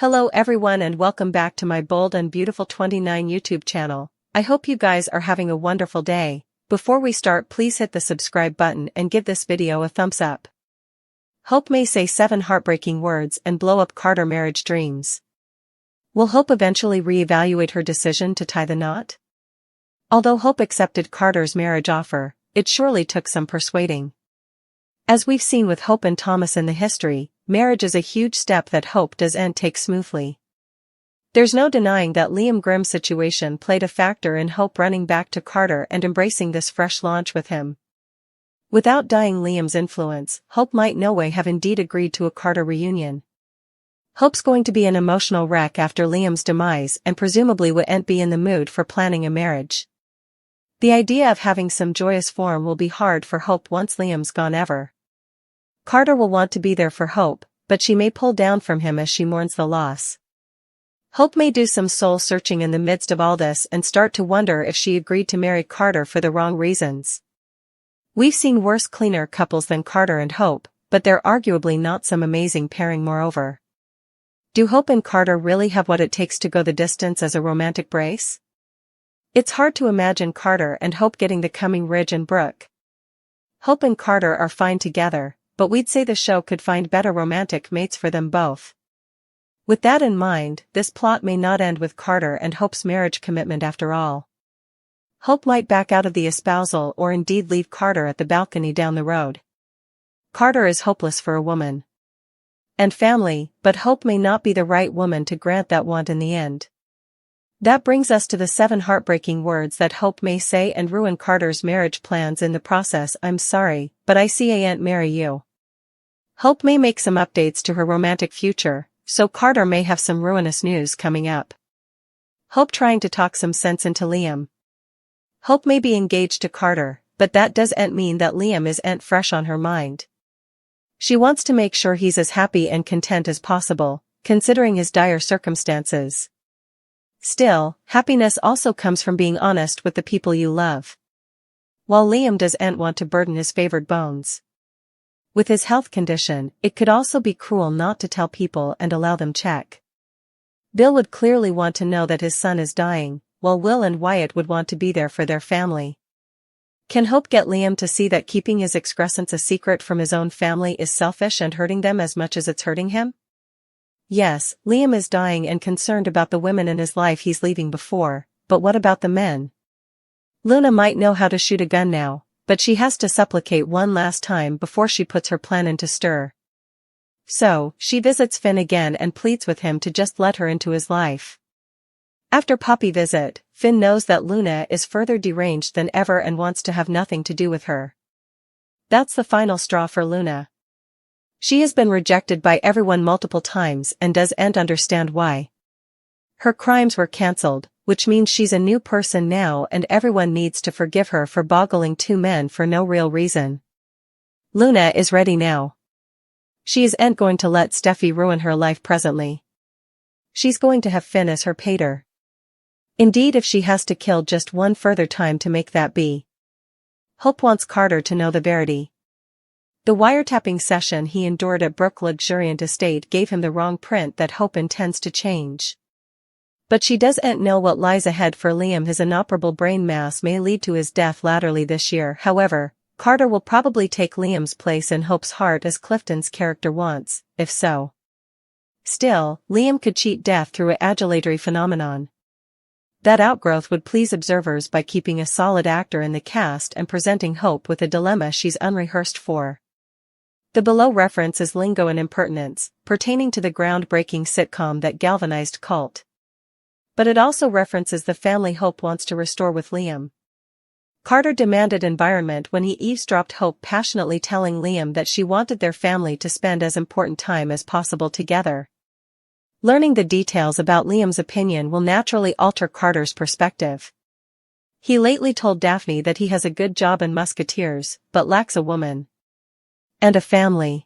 Hello everyone and welcome back to my Bold and Beautiful 29 YouTube channel. I hope you guys are having a wonderful day. Before we start, please hit the subscribe button and give this video a thumbs up. Hope may say 7 heartbreaking words and blow up Carter marriage dreams. Will Hope eventually reevaluate her decision to tie the knot? Although Hope accepted Carter's marriage offer, it surely took some persuading. As we've seen with Hope and Thomas in the history, marriage is a huge step that Hope doesn't take smoothly. There's no denying that Liam Grimm's situation played a factor in Hope running back to Carter and embracing this fresh launch with him. Without dying Liam's influence, Hope might no way have indeed agreed to a Carter reunion. Hope's going to be an emotional wreck after Liam's demise and presumably wouldn't be in the mood for planning a marriage. The idea of having some joyous form will be hard for Hope once Liam's gone ever. Carter will want to be there for Hope, but she may pull down from him as she mourns the loss. Hope may do some soul-searching in the midst of all this and start to wonder if she agreed to marry Carter for the wrong reasons. We've seen worse, cleaner couples than Carter and Hope, but they're arguably not some amazing pairing moreover. Do Hope and Carter really have what it takes to go the distance as a romantic brace? It's hard to imagine Carter and Hope getting the coming Ridge and Brooke. Hope and Carter are fine together, but we'd say the show could find better romantic mates for them both. With that in mind, this plot may not end with Carter and Hope's marriage commitment after all. Hope might back out of the espousal or indeed leave Carter at the balcony down the road. Carter is hopeless for a woman and family, but Hope may not be the right woman to grant that want in the end. That brings us to the 7 heartbreaking words that Hope may say and ruin Carter's marriage plans in the process. I'm sorry, but I ain't marry you. Hope may make some updates to her romantic future, so Carter may have some ruinous news coming up. Hope trying to talk some sense into Liam. Hope may be engaged to Carter, but that doesn't mean that Liam isn't fresh on her mind. She wants to make sure he's as happy and content as possible, considering his dire circumstances. Still, happiness also comes from being honest with the people you love. While Liam doesn't want to burden his favored bones with his health condition, it could also be cruel not to tell people and allow them check. Bill would clearly want to know that his son is dying, while Will and Wyatt would want to be there for their family. Can Hope get Liam to see that keeping his excrescence a secret from his own family is selfish and hurting them as much as it's hurting him? Yes, Liam is dying and concerned about the women in his life he's leaving before, but what about the men? Luna might know how to shoot a gun now, but she has to supplicate one last time before she puts her plan into stir. So, she visits Finn again and pleads with him to just let her into his life. After Poppy visit, Finn knows that Luna is further deranged than ever and wants to have nothing to do with her. That's the final straw for Luna. She has been rejected by everyone multiple times and doesn't understand why. Her crimes were cancelled, which means she's a new person now and everyone needs to forgive her for boggling 2 men for no real reason. Luna is ready now. She isn't going to let Steffi ruin her life presently. She's going to have Finn as her pater. Indeed, if she has to kill just one further time to make that be. Hope wants Carter to know the verity. The wiretapping session he endured at Brooke Luxuriant Estate gave him the wrong print that Hope intends to change. But she doesn't know what lies ahead for Liam. His inoperable brain mass may lead to his death laterally this year. However, Carter will probably take Liam's place in Hope's heart as Clifton's character wants, if so. Still, Liam could cheat death through an adulatory phenomenon. That outgrowth would please observers by keeping a solid actor in the cast and presenting Hope with a dilemma she's unrehearsed for. The below reference is lingo and impertinence, pertaining to the groundbreaking sitcom that galvanized cult. But it also references the family Hope wants to restore with Liam. Carter demanded environment when he eavesdropped Hope passionately telling Liam that she wanted their family to spend as important time as possible together. Learning the details about Liam's opinion will naturally alter Carter's perspective. He lately told Daphne that he has a good job in Musketeers, but lacks a woman and a family.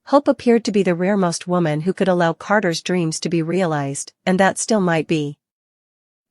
Hope appeared to be the reremost woman who could allow Carter's dreams to be realized, and that still might be.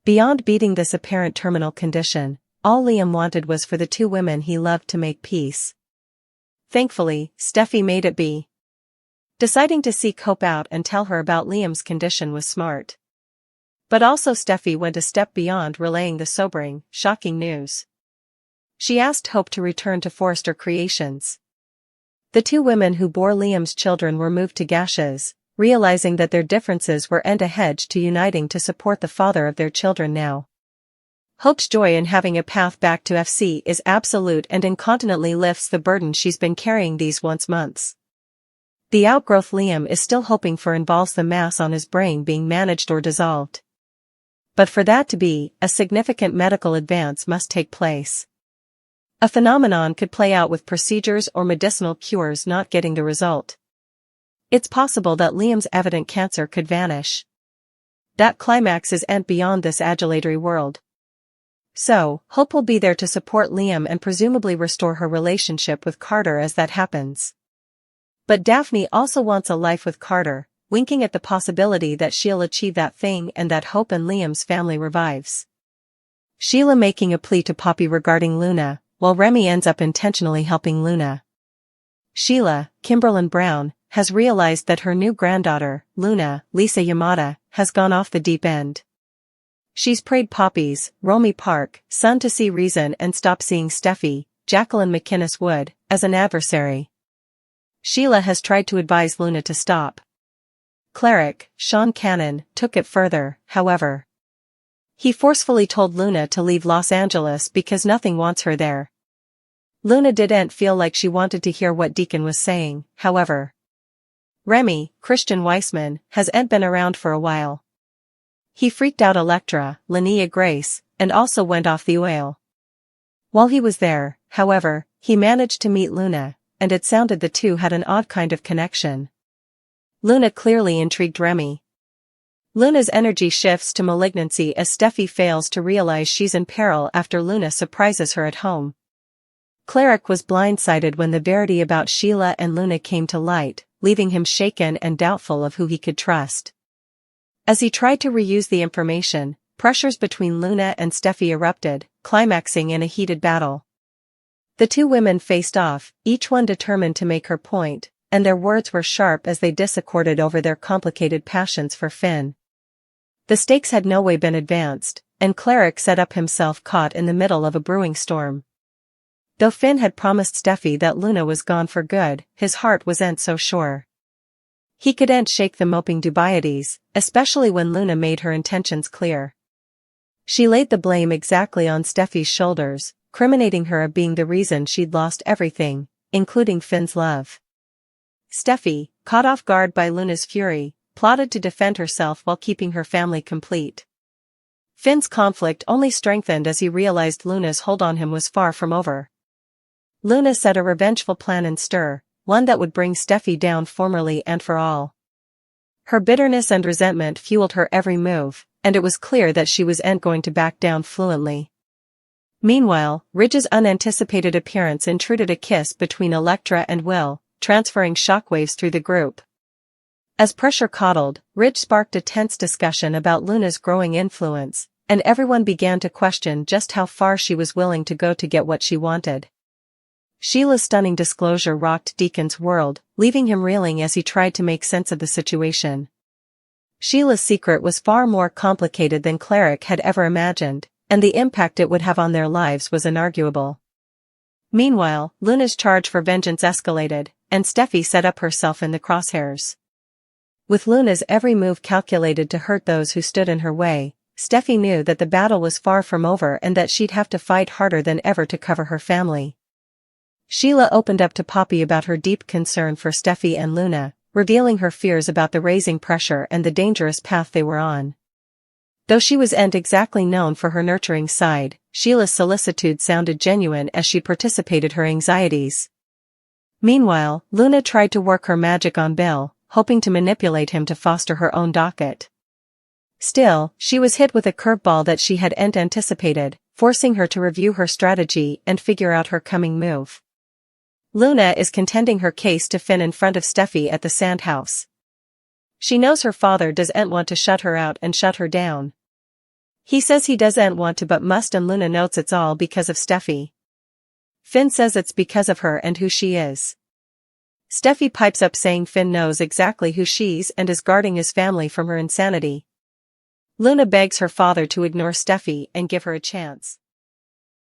Beyond beating this apparent terminal condition, all Liam wanted was for the 2 women he loved to make peace. Thankfully, Steffi made it be. Deciding to seek Hope out and tell her about Liam's condition was smart. But also Steffi went a step beyond relaying the sobering, shocking news. She asked Hope to return to Forrester Creations. The two women who bore Liam's children were moved to gashes, realizing that their differences were a hedge to uniting to support the father of their children now. Hope's joy in having a path back to FC is absolute and incontinently lifts the burden she's been carrying these months. The outgrowth Liam is still hoping for involves the mass on his brain being managed or dissolved. But for that to be, a significant medical advance must take place. A phenomenon could play out with procedures or medicinal cures not getting the result. It's possible that Liam's evident cancer could vanish. That climax is beyond this adulatory world. So, Hope will be there to support Liam and presumably restore her relationship with Carter as that happens. But Daphne also wants a life with Carter, winking at the possibility that she'll achieve that thing and that Hope and Liam's family revives. Sheila making a plea to Poppy regarding Luna, while Remy ends up intentionally helping Luna. Sheila, Kimberlyn Brown, has realized that her new granddaughter, Luna, Lisa Yamada, has gone off the deep end. She's prayed Poppy's, Romy Park, son to see reason and stop seeing Steffi, Jacqueline McInnes Wood, as an adversary. Sheila has tried to advise Luna to stop. Cleric, Sean Cannon, took it further, however. He forcefully told Luna to leave Los Angeles because nothing wants her there. Luna didn't feel like she wanted to hear what Deacon was saying, however. Remy, Christian Weissman, has been around for a while. He freaked out Electra, Linnea Grace, and also went off the oil. While he was there, however, he managed to meet Luna, and it sounded the two had an odd kind of connection. Luna clearly intrigued Remy. Luna's energy shifts to malignancy as Steffi fails to realize she's in peril after Luna surprises her at home. Cleric was blindsided when the verity about Sheila and Luna came to light, leaving him shaken and doubtful of who he could trust. As he tried to reuse the information, pressures between Luna and Steffi erupted, climaxing in a heated battle. The two women faced off, each one determined to make her point, and their words were sharp as they disaccorded over their complicated passions for Finn. The stakes had no way been advanced, and Cleric set up himself caught in the middle of a brewing storm. Though Finn had promised Steffi that Luna was gone for good, his heart wasn't so sure. He couldn't shake the moping dubieties, especially when Luna made her intentions clear. She laid the blame exactly on Steffi's shoulders, criminating her of being the reason she'd lost everything, including Finn's love. Steffi, caught off guard by Luna's fury, plotted to defend herself while keeping her family complete. Finn's conflict only strengthened as he realized Luna's hold on him was far from over. Luna set a revengeful plan in stir, one that would bring Steffi down formally and for all. Her bitterness and resentment fueled her every move, and it was clear that she wasn't going to back down fluently. Meanwhile, Ridge's unanticipated appearance intruded a kiss between Electra and Will, transferring shockwaves through the group. As pressure coddled, Ridge sparked a tense discussion about Luna's growing influence, and everyone began to question just how far she was willing to go to get what she wanted. Sheila's stunning disclosure rocked Deacon's world, leaving him reeling as he tried to make sense of the situation. Sheila's secret was far more complicated than Cleric had ever imagined, and the impact it would have on their lives was inarguable. Meanwhile, Luna's charge for vengeance escalated, and Steffi set up herself in the crosshairs. With Luna's every move calculated to hurt those who stood in her way, Steffi knew that the battle was far from over and that she'd have to fight harder than ever to cover her family. Sheila opened up to Poppy about her deep concern for Steffi and Luna, revealing her fears about the raising pressure and the dangerous path they were on. Though she wasn't exactly known for her nurturing side, Sheila's solicitude sounded genuine as she participated her anxieties. Meanwhile, Luna tried to work her magic on Bill, hoping to manipulate him to foster her own docket. Still, she was hit with a curveball that she hadn't anticipated, forcing her to review her strategy and figure out her coming move. Luna is contending her case to Finn in front of Steffi at the Sandhouse. She knows her father doesn't want to shut her out and shut her down. He says he doesn't want to but must, and Luna notes it's all because of Steffi. Finn says it's because of her and who she is. Steffi pipes up saying Finn knows exactly who she's and is guarding his family from her insanity. Luna begs her father to ignore Steffi and give her a chance.